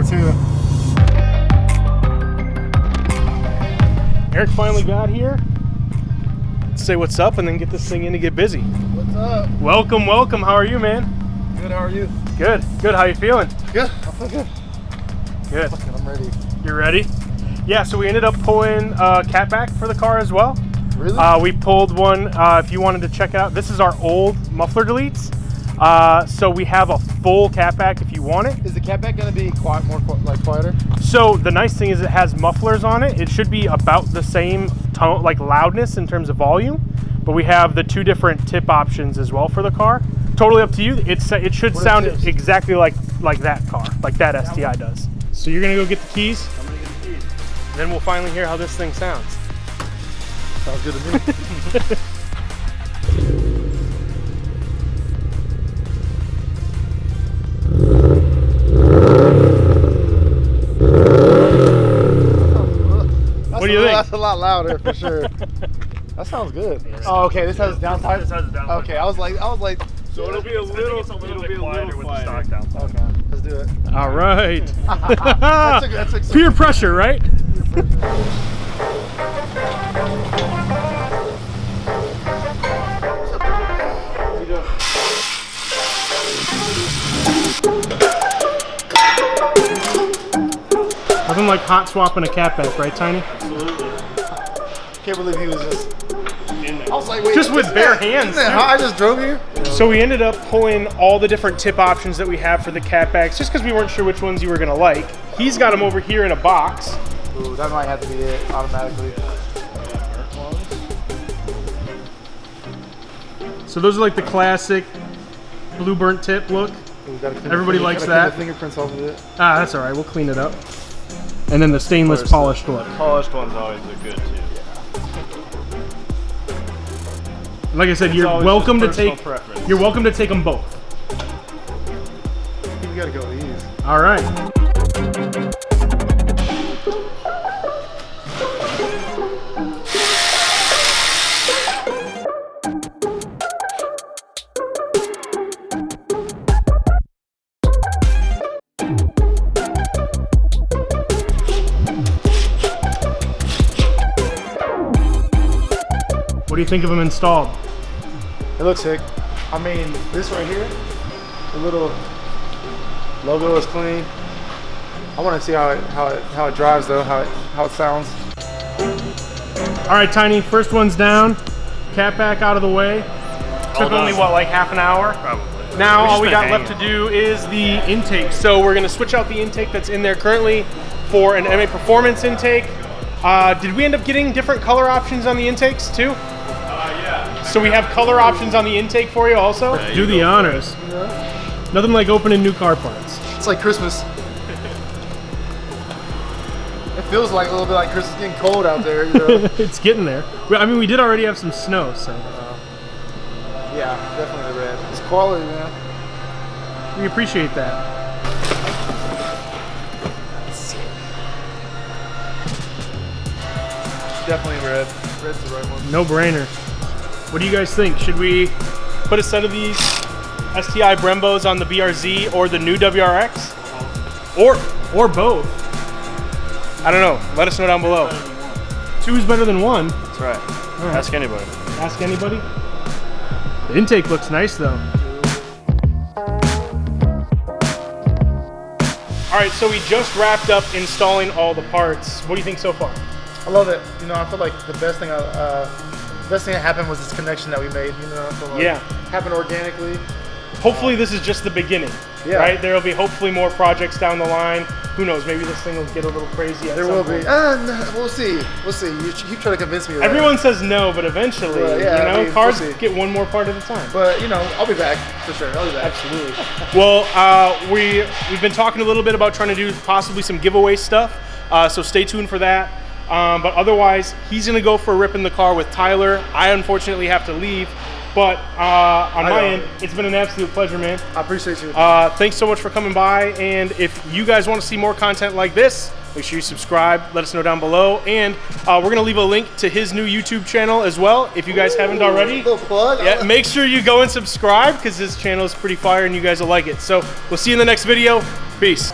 too. Eric finally got here. Let's say what's up and then get this thing in to get busy. What's up? Welcome, welcome. How are you, man? Good, how are you? Good, good. How you feeling? Good, I feel good. Good. I'm ready. You're ready? Yeah, so we ended up pulling a catback for the car as well. Really? We pulled one, if you wanted to check out, this is our old muffler deletes. So we have a full catback if you want it. Is the catback going to be quieter? So the nice thing is it has mufflers on it. It should be about the same tone, like loudness in terms of volume, but we have the two different tip options as well for the car. Totally up to you. It should sound exactly like that car, like that STI does. So you're gonna go get the keys? I'm going to get the keys. Then we'll finally hear how this thing sounds. Sounds good to me. What do you think? That's a lot louder for sure. That sounds good. Oh, okay. This has downside. This has a downside. Okay, I was like. So it'll be a little bit quieter with the stock downside. Okay, let's do it. All right. that took Peer pressure, right? Nothing like hot swapping a catback, right, Tiny? Absolutely. Can't believe he was just In there. I was like, wait, Just with bare hands, Isn't that too. how I just drove here? So we ended up pulling all the different tip options that we have for the catbacks, just because we weren't sure which ones you were gonna like. He's got them over here in a box. Ooh, that might have to be it automatically. So those are like the classic blue burnt tip look. Everybody likes that. The fingerprints off of it. Ah, that's all right. We'll clean it up. And then the stainless polished look. Polished ones always look good too. Like I said, you're always welcome to just personal take. preference. You're welcome to take them both. I think we gotta go with these. All right. What do you think of them installed? It looks sick. I mean, this right here, the little logo is clean. I want to see how it drives though, how it sounds. All right, Tiny. First one's down. Catback out of the way. Took only what, like half an hour? Probably. Now We've all we just got been left to do is the intake. So we're gonna switch out the intake that's in there currently for an MAPerformance intake. Did we end up getting different color options on the intakes too? Yeah. So we have color options on the intake for you also? Yeah, Do the honors. Nothing like opening new car parts. It's like Christmas. It feels like a little bit like Christmas, getting cold out there. You know? It's getting there. I mean, we did already have some snow, so Yeah, definitely the red. It's quality, man. we appreciate that. Definitely red. Red's the right one. No brainer. What do you guys think? Should we put a set of these STI Brembos on the BRZ or the new WRX? Or both? I don't know. Let us know down below. Two is better than one. That's right. All right. Ask anybody. Ask anybody. The intake looks nice though. All right, so we just wrapped up installing all the parts. What do you think so far? I love it. You know, I feel like the best thing that happened was this connection that we made. You know, so like, Yeah. happened organically. Hopefully this is just the beginning, Yeah. right? There will be hopefully more projects down the line. Who knows, maybe this thing will get a little crazy at There some will point. be. We'll see. We'll see. You try to convince me of that. Everyone says no, but eventually, Well, yeah, you know, I mean, cars we'll see. get one more part at a time. But, you know, I'll be back for sure. I'll be back. Absolutely. Well, we've been talking a little bit about trying to do possibly some giveaway stuff, so stay tuned for that. But otherwise, he's gonna go for a rip in the car with Tyler. I unfortunately have to leave, but on my end, it's been an absolute pleasure, man. I appreciate you. Thanks so much for coming by, and if you guys want to see more content like this, make sure you subscribe, let us know down below, and we're going to leave a link to his new YouTube channel as well, if you guys haven't already. Little plug. Yeah, make sure you go and subscribe, because his channel is pretty fire and you guys will like it. So we'll see you in the next video. Peace.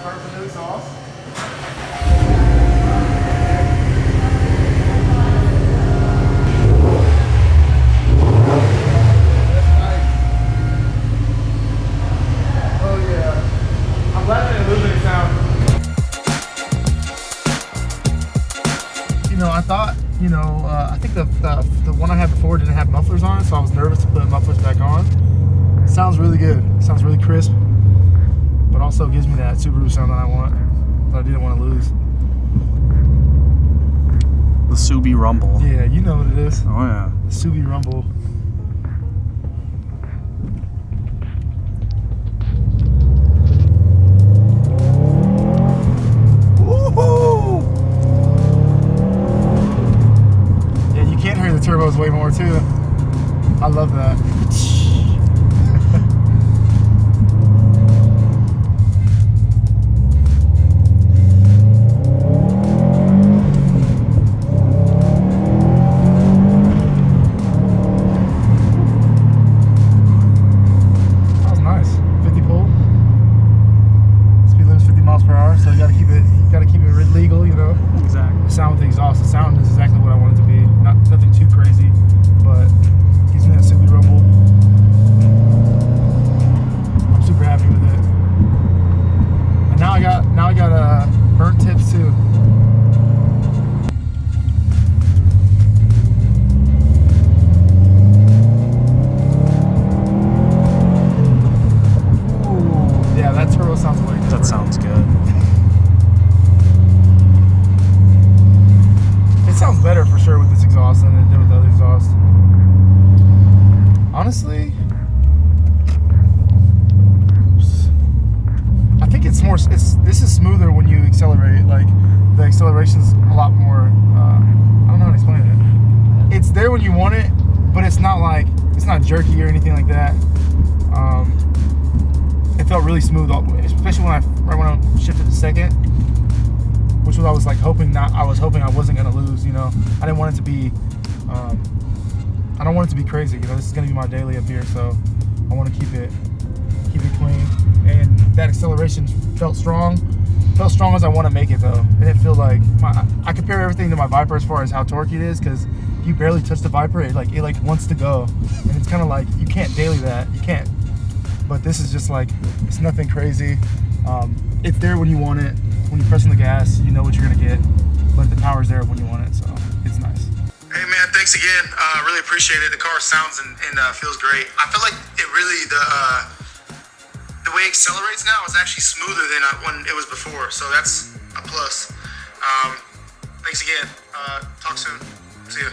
know, I thought, you know, I think the one I had before didn't have mufflers on it, so I was nervous to put mufflers back on. It sounds really good. It sounds really crisp, but also gives me that Subaru sound that I want, that I didn't want to lose. The Subi Rumble. Yeah, you know what it is. Oh yeah. Subi Rumble. Woohoo! Yeah, you can hear the turbos way more too. I love that. Legal, you know. Exactly. The sound with the exhaust. The sound is exactly what I want it to be. Nothing too crazy, but gives me that Subi rumble. I'm super happy with it. And now I got burnt tips too. Ooh, yeah, that turbo sounds way different. That sounds good. It sounds better for sure with this exhaust than it did with the other exhaust. Honestly, I think it's more. This is smoother when you accelerate. Like the acceleration's a lot more. I don't know how to explain it. It's there when you want it, but it's not like it's not jerky or anything like that. It felt really smooth, especially right when I shifted to second. Which was I was like hoping I wasn't gonna lose, you know. I didn't want it to be I don't want it to be crazy, you know. This is gonna be my daily up here, so I want to keep it clean. And that acceleration felt strong as I want to make it though. It didn't feel like I compare everything to my Viper as far as how torquey it is, because if you barely touch the Viper, it wants to go, and it's kind of like you can't daily that, you can't. But this is just like, it's nothing crazy. It's there when you want it. When you press on the gas, you know what you're gonna get, but the power's there when you want it, so it's nice. Hey man, thanks again. Really appreciate it. The car sounds and feels great. I feel like it really the way it accelerates now is actually smoother than when it was before, so that's a plus. Thanks again. Talk soon. See ya.